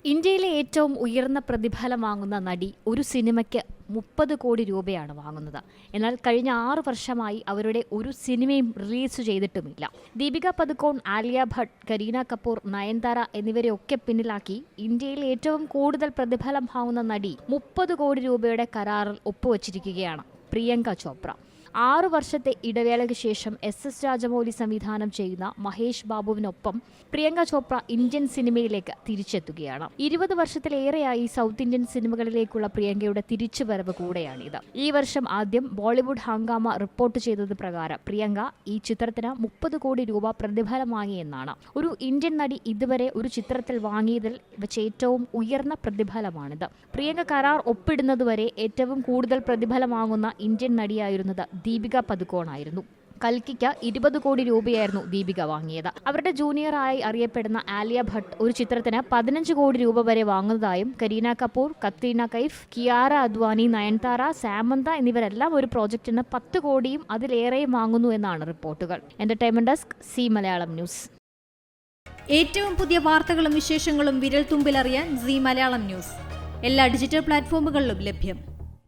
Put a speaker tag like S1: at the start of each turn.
S1: ഇന്ത്യയിലെ ഏറ്റവും ഉയർന്ന പ്രതിഫലം വാങ്ങുന്ന നടി ഒരു സിനിമയ്ക്ക് 30 കോടി രൂപയാണ് വാങ്ങുന്നത്. എന്നാൽ കഴിഞ്ഞ 6 വർഷമായി അവരുടെ ഒരു സിനിമയും റിലീസ് ചെയ്തിട്ടുമില്ല. ദീപിക പദുക്കോൺ, ആലിയ ഭട്ട്, കരീന കപൂർ, നയൻതാര എന്നിവരെയൊക്കെ പിന്നിലാക്കി ഇന്ത്യയിൽ ഏറ്റവും കൂടുതൽ പ്രതിഫലം വാങ്ങുന്ന നടി 30 കോടി രൂപയുടെ കരാറിൽ ഒപ്പുവച്ചിരിക്കുകയാണ് പ്രിയങ്ക ചോപ്ര. 6 വർഷത്തെ ഇടവേളയ്ക്ക് ശേഷം SS രാജമൗലി സംവിധാനം ചെയ്യുന്ന മഹേഷ് ബാബുവിനൊപ്പം പ്രിയങ്ക ചോപ്ര ഇന്ത്യൻ സിനിമയിലേക്ക് തിരിച്ചെത്തുകയാണ്. 20 വർഷത്തിലേറെയായി സൗത്ത് ഇന്ത്യൻ സിനിമകളിലേക്കുള്ള പ്രിയങ്കയുടെ തിരിച്ചുവരവ് കൂടെയാണിത്. ഈ വർഷം ആദ്യം ബോളിവുഡ് ഹംഗാമ റിപ്പോർട്ട് ചെയ്തത് പ്രകാരം പ്രിയങ്ക ഈ ചിത്രത്തിന് 30 കോടി രൂപ പ്രതിഫലം വാങ്ങിയെന്നാണ്. ഒരു ഇന്ത്യൻ നടി ഇതുവരെ ഒരു ചിത്രത്തിൽ വാങ്ങിയതിൽ വെച്ച് ഏറ്റവും ഉയർന്ന പ്രതിഫലമാണിത്. പ്രിയങ്ക കരാർ ഒപ്പിടുന്നതുവരെ ഏറ്റവും കൂടുതൽ പ്രതിഫലം വാങ്ങുന്ന ഇന്ത്യൻ നടിയായിരുന്നത് ദീപിക പദുക്കോൺ ആയിരുന്നു. കൽക്കിക്ക് 20 കോടി രൂപയായിരുന്നു ദീപിക വാങ്ങിയത്. അവരുടെ ജൂനിയറായി അറിയപ്പെടുന്ന ആലിയ ഭട്ട് ഒരു ചിത്രത്തിന് 15 കോടി രൂപ വരെ വാങ്ങുന്നതായും കരീന കപൂർ, കത്രീന കൈഫ്, കിയാര അദ്വാനി, നയൻതാര, സാമന്ത എന്നിവരെല്ലാം ഒരു പ്രോജക്റ്റിന് 10 കോടിയും അതിലേറെയും വാങ്ങുന്നു എന്നാണ് റിപ്പോർട്ടുകൾ. Entertainment desk, C Malayalam news.
S2: ഏറ്റവും പുതിയ വാർത്തകളും വിശേഷങ്ങളും വിരൽ തുമ്പിലറിയാൻ സി മലയാളം ന്യൂസ് എല്ലാ ഡിജിറ്റൽ പ്ലാറ്റ്ഫോമുകളിലും ലഭ്യം.